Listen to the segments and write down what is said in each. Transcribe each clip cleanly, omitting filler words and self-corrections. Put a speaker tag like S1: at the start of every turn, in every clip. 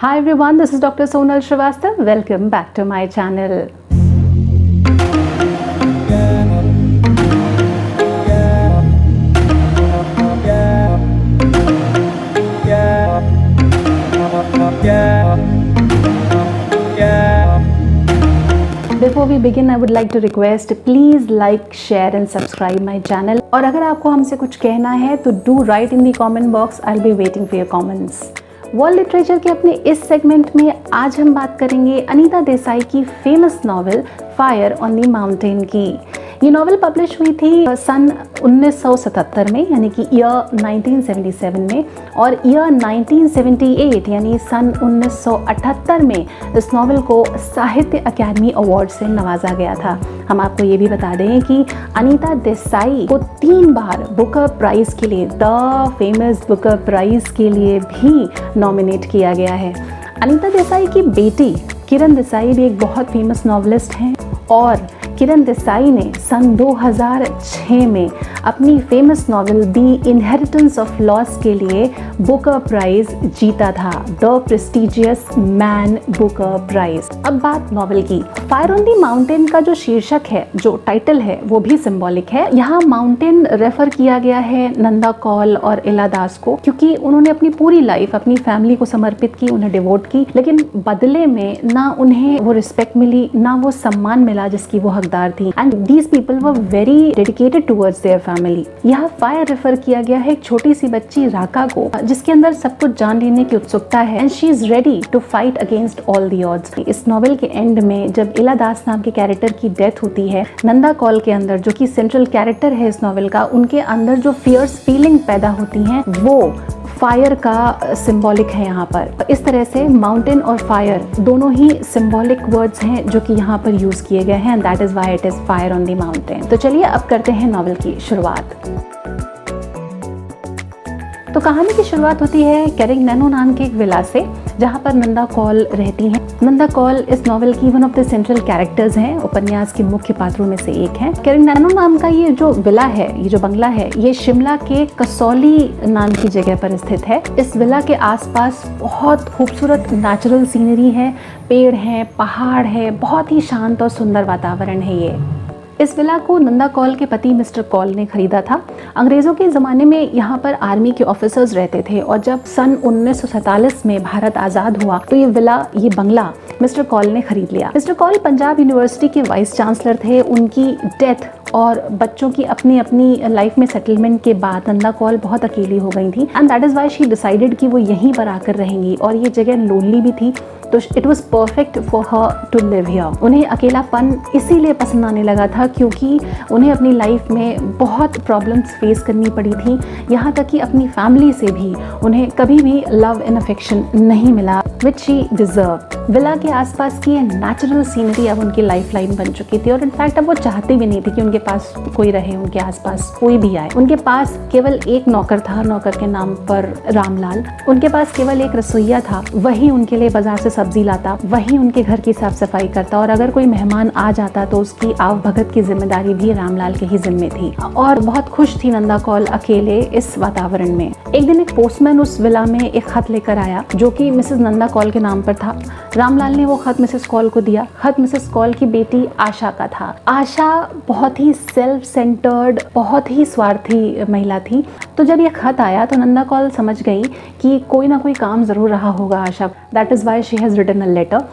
S1: Hi everyone, this is Dr. Sonal Srivastava. Welcome back to my channel. Before we begin, I would like to request please like, share and subscribe my channel. और अगर आपको हमसे कुछ कहना है तो do write in the comment box. I'll be waiting for your comments. World literature के अपने इस सेगमेंट में आज हम बात करेंगे अनीता देसाई की famous novel fire on the mountain की। ये नॉवेल पब्लिश हुई थी सन 1977 में यानी कि ईयर 1977 में, और ईयर 1978 यानी सन 1978 में इस नॉवेल को साहित्य अकादमी अवार्ड से नवाजा गया था। हम आपको ये भी बता दें कि अनीता देसाई को 3 बार बुकर प्राइज़ के लिए, द फेमस बुकर प्राइज़ के लिए भी नॉमिनेट किया गया है। अनीता देसाई की बेटी किरण देसाई भी एक बहुत फेमस नॉवेलिस्ट हैं, और किरण देसाई ने सन 2006 में अपनी famous novel the inheritance of loss के लिए बुकर प्राइज जीता था, the prestigious Man Booker prize. अब बात नॉवेल की। फायर ऑन द माउंटेन का जो शीर्षक है, जो टाइटल है, वो भी सिंबॉलिक है। यहाँ माउंटेन रेफर किया गया है नंदा कौल और इला दास को, क्योंकि उन्होंने अपनी पूरी लाइफ अपनी फैमिली को समर्पित की, उन्हें डिवोट की, लेकिन बदले में ना उन्हें वो रिस्पेक्ट मिली, ना वो सम्मान मिला जिसकी वो हकदार थी। And these people were very dedicated towards their family. यहाँ फायर रेफर किया गया है एक छोटी सी बच्ची राका को, जिसके अंदर सब कुछ जान लेने की उत्सुकता है, and she is ready to fight against all the odds. इस नॉवेल के एंड में जब इला दास नाम के कैरेक्टर की डेथ होती है, नंदा कौल के अंदर, जो कि सेंट्रल कैरेक्टर है इस नॉवेल का, उनके अंदर जो फियर्स फीलिंग पैदा होती हैं वो फायर का सिंबॉलिक है यहाँ पर। इस तरह से माउंटेन और फायर दोनों ही सिंबॉलिक वर्ड्स हैं जो कि यहाँ पर यूज किए गए हैं, and that is why it is fire on the mountain. तो चलिए अब करते हैं नॉवेल की शुरुआत। तो कहानी की शुरुआत होती है कैरिंग नैनो नाम के एक विला से, जहाँ पर नंदा कौल रहती हैं। नंदा कौल इस नॉवेल की one of the central characters हैं, उपन्यास के मुख्य पात्रों में से एक हैं। कैरिंग नैनो नाम का ये जो विला है, ये जो बंगला है, ये शिमला के कसौली नाम की जगह पर स्थित है। इस विला के आसपास बहुत खूबसूरत नेचुरल सीनरी है, पेड़ हैं, पहाड़ है, बहुत ही शांत और सुंदर वातावरण है ये। इस विला को नंदा कौल के पति मिस्टर कौल ने खरीदा था। अंग्रेज़ों के ज़माने में यहाँ पर आर्मी के ऑफिसर्स रहते थे, और जब सन 1947 में भारत आज़ाद हुआ तो ये विला, ये बंगला मिस्टर कौल ने खरीद लिया। मिस्टर कौल पंजाब यूनिवर्सिटी के वाइस चांसलर थे। उनकी डेथ और बच्चों की अपनी अपनी लाइफ में सेटलमेंट के बाद नंदा कौल बहुत अकेली हो गई थी, and that is why she decided कि वो यहीं पर आकर रहेंगी, और ये जगह लोनली भी थी, तो it was perfect for her to live here. उन्हें अकेलापन इसीलिए पसंद आने लगा था क्योंकि उन्हें अपनी लाइफ में बहुत प्रॉब्लम्स फेस करनी पड़ी थी, यहाँ तक कि अपनी फैमिली से भी उन्हें कभी भी लव एंड अफेक्शन नहीं मिला, विच शी डिजर्व। विला के आसपास की नेचुरल सीनरी अब उनकी लाइफ लाइन बन चुकी थी, और इनफैक्ट अब वो चाहती भी नहीं थी कि उनके पास कोई रहे, उनके आसपास कोई भी आए। उनके पास केवल एक नौकर था, नौकर के नाम पर रामलाल। उनके पास केवल एक रसोइया था, वही उनके लिए बाजार से सब्जी लाता, वही उनके घर की साफ सफाई करता, और अगर कोई मेहमान आ जाता तो उसकी आव भगत की जिम्मेदारी भी रामलाल के ही जिम्मे थी। और बहुत खुश थी नंदा कौल अकेले इस वातावरण में। एक दिन एक पोस्टमैन उस विला में एक खत लेकर आया जो कि मिसेस नंदा कौल के नाम पर था। रामलाल ने वो खत मिसेस कौल को दिया। खत मिसेस कौल की बेटी आशा का था। आशा बहुत ही सेल्फ सेंटर्ड, बहुत ही स्वार्थी महिला थी। तो जब ये खत आया तो नंदा कौल समझ गई कि कोई ना कोई काम जरूर रहा होगा Asha. That is why she has written a letter.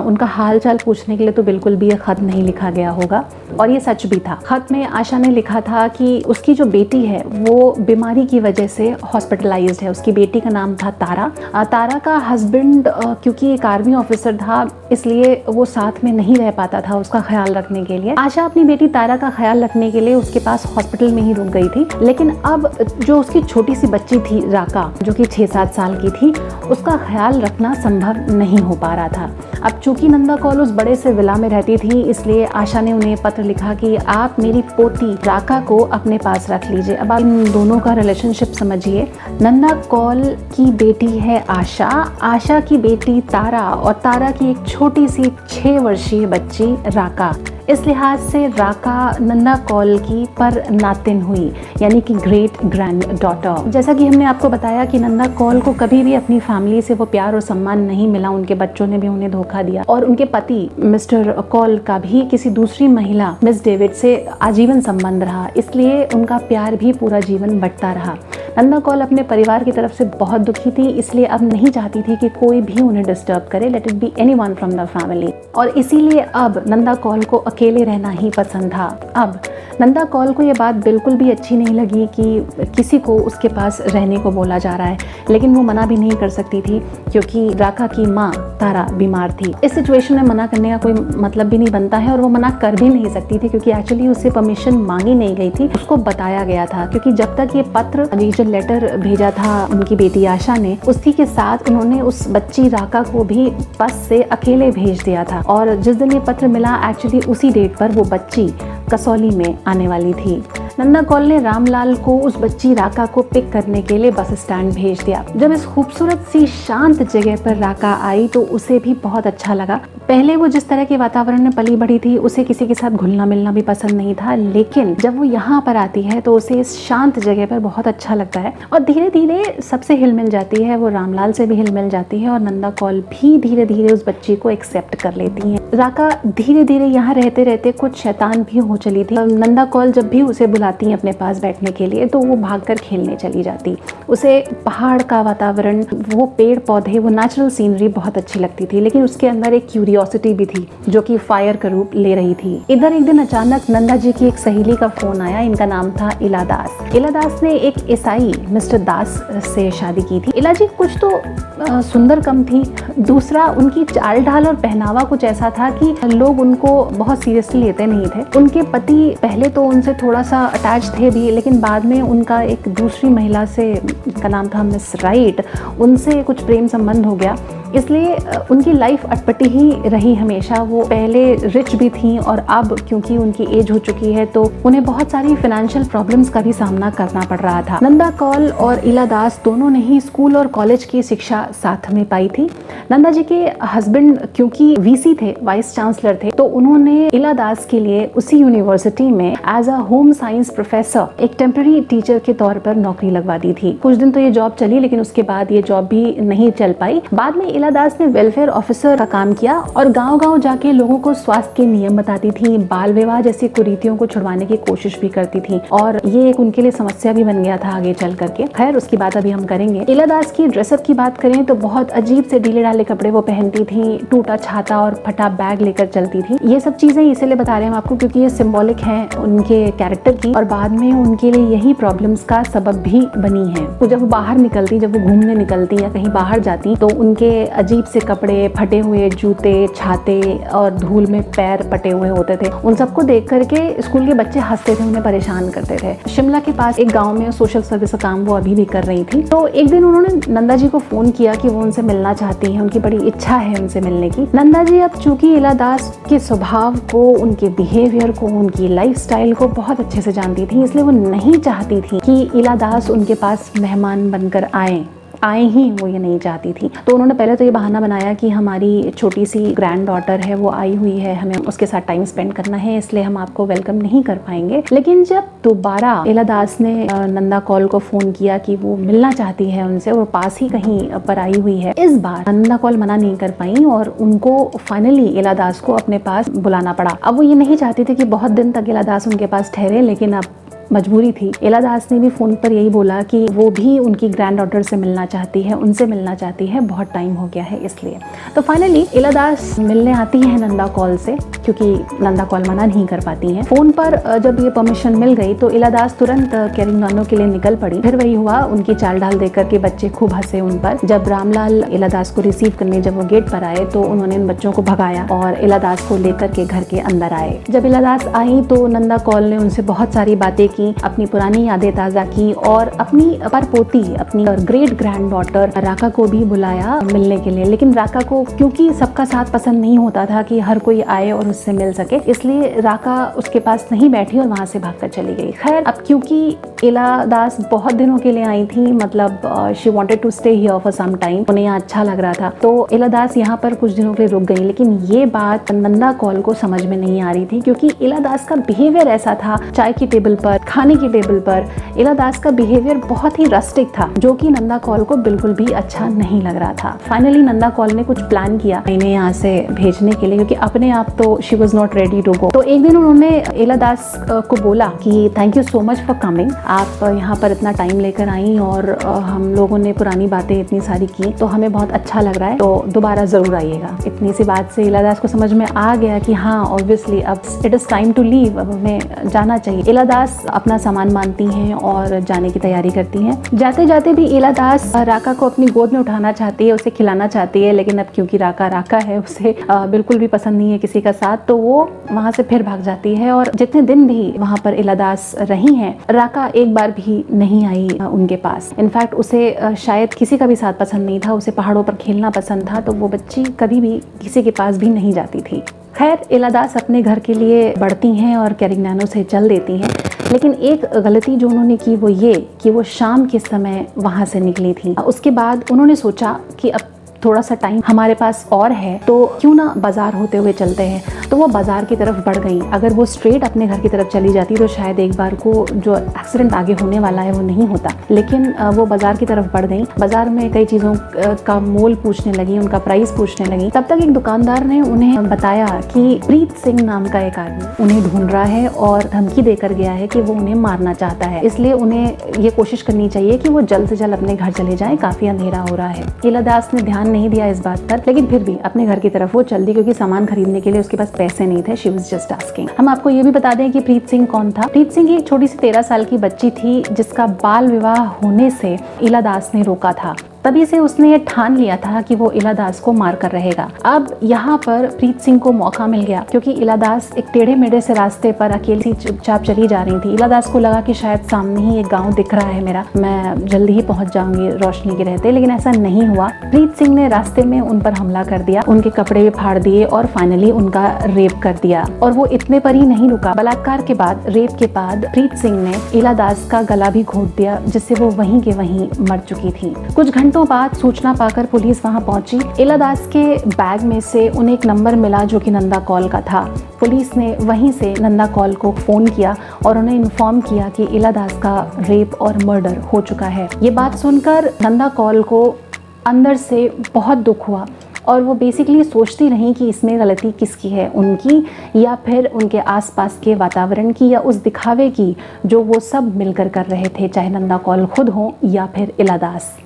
S1: उनका हाल चाल पूछने के लिए तो बिल्कुल भी ये खत नहीं लिखा गया होगा, और ये सच भी था। खत में आशा ने लिखा था कि उसकी जो बेटी है वो बीमारी की वजह से हॉस्पिटलाइज्ड है। उसकी बेटी का नाम था तारा। तारा का हस्बैंड क्योंकि एक आर्मी ऑफिसर था, इसलिए वो साथ में नहीं रह पाता था उसका ख्याल रखने के लिए। आशा अपनी बेटी तारा का ख्याल रखने के लिए उसके पास हॉस्पिटल में ही रुक गई थी, लेकिन अब जो उसकी छोटी सी बच्ची थी राका, जो कि 6-7 साल की थी, उसका ख्याल रखना संभव नहीं हो पा रहा था। अब चूंकि नंदा कौल उस बड़े से विला में रहती थी, इसलिए आशा ने उन्हें पत्र लिखा कि आप मेरी पोती राका को अपने पास रख लीजिए। अब आप इन दोनों का रिलेशनशिप समझिए। नंदा कौल की बेटी है आशा, आशा की बेटी तारा, और तारा की एक छोटी सी 6 वर्षीय बच्ची राका। इस लिहाज से राका नंदा कौल की पर नातिन हुई, यानी कि ग्रेट ग्रैंड डॉटर। जैसा कि हमने आपको बताया कि नंदा कौल को कभी भी अपनी फैमिली से वो प्यार और सम्मान नहीं मिला, उनके बच्चों ने भी उन्हें धोखा दिया और उनके पति मिस्टर कौल का भी किसी दूसरी महिला मिस डेविड से आजीवन संबंध रहा, इसलिए उनका प्यार भी पूरा जीवन बढ़ता रहा। नंदा कौल अपने परिवार की तरफ से बहुत दुखी थी, इसलिए अब नहीं चाहती थी कि कोई भी उन्हें डिस्टर्ब करे, let it be anyone from the family. और इसीलिए अब नंदा कौल को अकेले रहना ही पसंद था। अब नंदा कौल को ये बात बिल्कुल भी अच्छी नहीं लगी कि किसी को उसके पास रहने को बोला जा रहा है, लेकिन वो मना भी नहीं कर सकती थी क्योंकि राका की माँ तारा बीमार थी। इस सिचुएशन में मना करने का कोई मतलब भी नहीं बनता है और वो मना कर भी नहीं सकती थी क्योंकि एक्चुअली उससे परमिशन मांगी नहीं गई थी, उसको बताया गया था। क्योंकि जब तक ये पत्र, ये जो लेटर भेजा था उनकी बेटी आशा ने, उसी के साथ उन्होंने उस बच्ची राका को भी बस से अकेले भेज दिया था और जिस दिन ये पत्र मिला एक्चुअली उसी डेट पर वो बच्ची कसौली में आने वाली थी। नंदा कौल ने रामलाल को उस बच्ची राका को पिक करने के लिए बस स्टैंड भेज दिया। जब इस खूबसूरत सी शांत जगह पर राका आई तो उसे भी बहुत अच्छा लगा। पहले वो जिस तरह के वातावरण में पली बढ़ी थी उसे किसी के साथ घुलना मिलना भी पसंद नहीं था, लेकिन जब वो यहाँ पर आती है तो उसे इस शांत जगह पर बहुत अच्छा लगता है और धीरे धीरे सबसे हिल मिल जाती है। वो रामलाल से भी हिल मिल जाती है और नंदा कौल भी धीरे धीरे उस बच्ची को एक्सेप्ट कर लेती है। राका धीरे धीरे यहाँ रहते रहते कुछ शैतान भी हो चली थी। नंदा कौल जब भी उसे बुलाती है अपने पास बैठने के लिए तो वो भागकर खेलने चली जाती। उसे पहाड़ का वातावरण, वो पेड़ पौधे, वो नेचुरल सीनरी बहुत अच्छी लगती थी, लेकिन उसके अंदर एक क्यूरियोसिटी भी थी जो कि फायर का रूप ले रही थी। इधर एक दिन अचानक नंदा जी की एक सहेली का फोन आया। इनका नाम था इला दास। इला दास ने एक ईसाई मिस्टर दास से शादी की थी। इला जी कुछ तो सुंदर कम थी, दूसरा उनकी चाल ढाल और पहनावा कुछ ऐसा था कि लोग उनको बहुत सीरियसली लेते नहीं थे। उनके पति पहले तो उनसे थोड़ा सा अटैच थे भी, लेकिन बाद में उनका एक दूसरी महिला से, जिनका नाम था मिस राइट, उनसे कुछ प्रेम संबंध हो गया, इसलिए उनकी लाइफ अटपटी ही रही हमेशा। वो पहले रिच भी थी और अब क्योंकि उनकी एज हो चुकी है तो उन्हें बहुत सारी फाइनेंशियल प्रॉब्लम्स का भी सामना करना पड़ रहा था। नंदा कौल और इला दास दोनों ने ही स्कूल और कॉलेज की शिक्षा साथ में पाई थी। नंदा जी के हस्बैंड क्योंकि वीसी थे, वाइस चांसलर थे, तो उन्होंने इला दास के लिए उसी यूनिवर्सिटी में as a home science professor एक टेम्पररी टीचर के तौर पर नौकरी लगवा दी थी। कुछ दिन तो ये जॉब चली, लेकिन उसके बाद ये जॉब भी नहीं चल पाई। बाद में इला दास ने वेलफेयर ऑफिसर का काम किया और गांव-गांव जाके लोगों को स्वास्थ्य के नियम बताती थी, बाल विवाह जैसी कुरीतियों को छुड़वाने की कोशिश भी करती थी और ये एक उनके लिए समस्या भी बन गया था आगे चल करके। खैर, उसकी बात अभी हम करेंगे। इला दास की ड्रेसअप की बात करें तो बहुत अजीब से ढीले ढाले कपड़े वो पहनती थी, टूटा छाता और फटा बैग लेकर चलती थी। ये सब चीजें इसलिए बता रहे हैं हम आपको क्योंकि ये सिंबॉलिक है उनके कैरेक्टर की और बाद में उनके लिए यही प्रॉब्लम्स का सबब भी बनी है। तो जब वो बाहर निकलती, जब वो घूमने निकलती या कहीं बाहर जाती तो उनके अजीब से कपड़े, फटे हुए जूते, छाते और धूल में पैर पटे हुए होते थे। उन सबको देख करके स्कूल के बच्चे हंसते थे, उन्हें परेशान करते थे। शिमला के पास एक गांव में सोशल सर्विस का काम वो अभी भी कर रही थी। तो एक दिन उन्होंने नंदा जी को फोन किया कि वो उनसे मिलना चाहती हैं, उनकी बड़ी इच्छा है उनसे मिलने की। नंदा जी अब चूंकि इला दास के स्वभाव को, उनके बिहेवियर को, उनकी लाइफस्टाइल को बहुत अच्छे से जानती थी, इसलिए वो नहीं चाहती थी कि इला दास उनके पास मेहमान बनकर आए ही, वो ये नहीं चाहती थी। तो उन्होंने पहले तो ये बहाना बनाया कि हमारी छोटी सी ग्रैंड डॉटर है, वो आई हुई है, हमें उसके साथ टाइम स्पेंड करना है, इसलिए हम आपको वेलकम नहीं कर पाएंगे। लेकिन जब दोबारा इला दास ने नंदा कौल को फोन किया कि वो मिलना चाहती है उनसे, वो पास ही कहीं पर आई हुई है, इस बार नंदा कौल मना नहीं कर पाई और उनको फाइनली इला दास को अपने पास बुलाना पड़ा। अब वो ये नहीं चाहती थी कि बहुत दिन तक इला दास उनके पास ठहरे, लेकिन अब मजबूरी थी। इला दास ने भी फोन पर यही बोला कि वो भी उनकी ग्रैंड डॉटर से मिलना चाहती है, उनसे मिलना चाहती है, बहुत टाइम हो गया है इसलिए। तो फाइनली इला दास मिलने आती है नंदा कौल से क्योंकि नंदा कौल मना नहीं कर पाती हैं। फोन पर जब ये परमिशन मिल गई तो इला दास तुरंत केरिंग नानो के लिए निकल पड़ी। फिर वही हुआ, उनकी चाल ढाल देखकर के बच्चे खूब हंसे उन पर। जब रामलाल इला दास को रिसीव करने जब वो गेट पर आए तो उन्होंने इन बच्चों को भगाया और इला दास को लेकर के घर के अंदर आए। जब इला दास आई तो नंदा कौल ने उनसे बहुत सारी बातें की, अपनी पुरानी यादें ताज़ा की और अपनी परपोती, अपनी ग्रेट ग्रैंड डॉटर राका को भी बुलाया मिलने के लिए। लेकिन राका को क्योंकि सबका साथ पसंद नहीं होता था कि हर कोई आए और उससे मिल सके, इसलिए राका उसके पास नहीं बैठी और वहाँ से भागकर चली गई। खैर, अब क्योंकि इला दास बहुत दिनों के लिए आई थी, मतलब she wanted to stay here for some time, उन्हें यहाँ अच्छा लग रहा था, तो इला दास यहाँ पर कुछ दिनों के लिए रुक गई। लेकिन ये बात नंदा कौल को समझ में नहीं आ रही थी, क्योंकि इला दास का बिहेवियर ऐसा था, चाय की टेबल पर, खाने की टेबल पर इला दास का बिहेवियर बहुत ही रस्टिक था, जो कि नंदा कौल को बिल्कुल भी अच्छा नहीं लग रहा था। फाइनली नंदा कौल ने कुछ प्लान किया इन्हें यहाँ से भेजने के लिए, क्योंकि अपने आप तो she was not ready to go. तो एक दिन उन्होंने इला दास को बोला कि thank you so much for coming, आप यहाँ पर इतना टाइम लेकर आई और हम लोगों ने पुरानी बातें इतनी सारी की, तो हमें बहुत अच्छा लग रहा है, तो दोबारा जरूर आइएगा। इतनी सी बात से इला दास को समझ में आ गया कि हाँ, ऑब्वियसली अब it is time to leave, अब हमें जाना चाहिए। इला दास अपना सामान मानती हैं और जाने की तैयारी करती हैं। जाते जाते भी इला दास राका को अपनी गोद में उठाना चाहती है, उसे खिलाना चाहती है, लेकिन अब क्योंकि राका है, उसे बिल्कुल भी पसंद नहीं है किसी का साथ, तो वो वहाँ से फिर भाग जाती है। और जितने दिन भी वहाँ पर इला दास रही हैं, राका एक बार भी नहीं आई उनके पास। इनफैक्ट उसे शायद किसी का भी साथ पसंद नहीं था, उसे पहाड़ों पर खेलना पसंद था, तो वो बच्ची कभी भी किसी के पास भी नहीं जाती थी। खैर, इला दास अपने घर के लिए बढ़ती हैं और कैरिग्नानो से चल देती हैं, लेकिन एक गलती जो उन्होंने की वो ये कि वो शाम के समय वहाँ से निकली थी। उसके बाद उन्होंने सोचा कि अब थोड़ा सा टाइम हमारे पास और है, तो क्यों ना बाजार होते हुए चलते हैं। तो वो बाजार की तरफ बढ़ गई। अगर वो स्ट्रेट अपने घर की तरफ चली जाती तो शायद एक बार को जो एक्सीडेंट आगे होने वाला है वो नहीं होता, लेकिन वो बाजार की तरफ बढ़ गई। बाजार में कई चीज़ों का मोल पूछने लगी, उनका प्राइस पूछने लगी। तब तक एक दुकानदार ने उन्हें बताया कि प्रीत सिंह नाम का एक आदमी उन्हें ढूंढ रहा है और धमकी देकर गया है कि वो उन्हें मारना चाहता है, इसलिए उन्हें ये कोशिश करनी चाहिए कि वो जल्द से जल्द अपने घर चले जाएं, काफी अंधेरा हो रहा है। इला दास ने ध्यान नहीं दिया इस बात पर, लेकिन फिर भी अपने घर की तरफ वो चल दी, क्योंकि सामान खरीदने के लिए उसके पास पैसे नहीं थे। She was just asking. हम आपको ये भी बता दें कि प्रीत सिंह कौन था। प्रीत सिंह एक छोटी सी 13 साल की बच्ची थी, जिसका बाल विवाह होने से इला दास ने रोका था। तभी से उसने ये ठान लिया था कि वो इला दास को मार कर रहेगा। अब यहाँ पर प्रीत सिंह को मौका मिल गया, क्योंकि इला दास एक टेढ़े मेढ़े से रास्ते पर अकेली चुपचाप चली जा रही थी। इला दास को लगा कि शायद सामने ही एक गांव दिख रहा है मेरा, मैं जल्दी ही पहुंच जाऊंगी रोशनी के रहते, लेकिन ऐसा नहीं हुआ। प्रीत सिंह ने रास्ते में उन पर हमला कर दिया, उनके कपड़े भी फाड़ दिए और फाइनली उनका रेप कर दिया। और वो इतने पर ही नहीं रुका, बलात्कार के बाद, रेप के बाद प्रीत सिंह ने इला दास का गला भी घोट दिया, जिससे वो वहीं के वहीं मर चुकी थी। कुछ घंटों बाद सूचना पाकर पुलिस वहां पहुंची। इला दास के बैग में से उन्हें एक नंबर मिला जो कि नंदा कौल का था। पुलिस ने वहीं से नंदा कौल को फोन किया और उन्हें इन्फॉर्म किया कि इला दास का रेप और मर्डर हो चुका है। ये बात सुनकर नंदा कौल को अंदर से बहुत दुख हुआ और वो बेसिकली सोचती रही कि इसमें गलती किसकी है, उनकी या फिर उनके आसपास के वातावरण की, या उस दिखावे की जो वो सब मिलकर कर रहे थे, चाहे नंदा कौल खुद हो या फिर इला दास।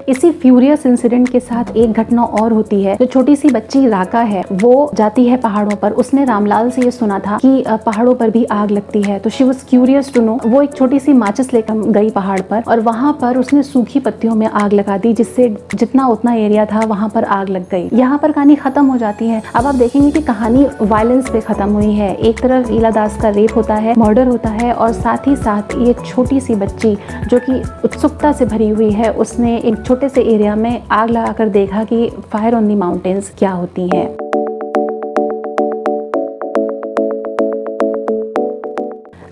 S1: इसी फ्यूरियस इंसिडेंट के साथ एक घटना और होती है। जो छोटी सी बच्ची राका है, वो जाती है पहाड़ों पर। उसने रामलाल से ये सुना था कि पहाड़ों पर भी आग लगती है, तो she was curious to know. वो एक छोटी सी माचिस लेकर गई पहाड़ पर और वहां पर उसने सूखी पत्तियों में आग लगा दी, जिससे जितना उतना एरिया था वहां पर आग लग गई। यहाँ पर कहानी खत्म हो जाती है। अब आप देखेंगे कि कहानी वायलेंस पे खत्म हुई है। एक तरफ इला दास का रेप होता है, मर्डर होता है, और साथ ही साथ ये छोटी सी बच्ची जो कि उत्सुकता से भरी हुई है, उसने एक छोटे से एरिया में आग लगाकर देखा कि फायर ऑन द माउंटेन्स क्या होती है।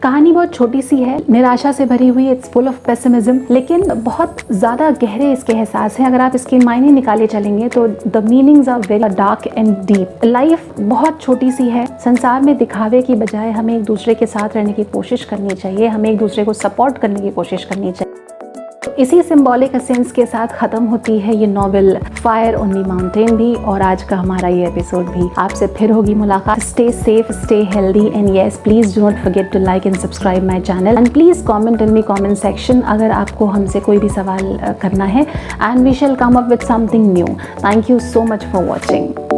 S1: कहानी बहुत छोटी सी है, निराशा से भरी हुई, इट्स फुल ऑफ पेसिमिज्म, लेकिन बहुत ज़्यादा गहरे इसके एहसास हैं। अगर आप इसके मायने निकाले चलेंगे तो the meanings are very dark and deep. Life बहुत छोटी सी है। संसार में दिखावे की बजाय हमें एक दूसरे के साथ रहने की कोशिश करनी चाहिए, हमें एक दूसरे को सपोर्ट करने की कोशिश करनी चाहिए। इसी सिंबॉलिक एसेंस के साथ खत्म होती है ये novel fire on the mountain भी, और आज का हमारा ये एपिसोड भी। आपसे फिर होगी मुलाकात। Stay safe, stay healthy, and yes, please do not forget to like and subscribe my channel, and please comment in the comment section अगर आपको हमसे कोई भी सवाल करना है, and we shall come up with something new. Thank you so much for watching.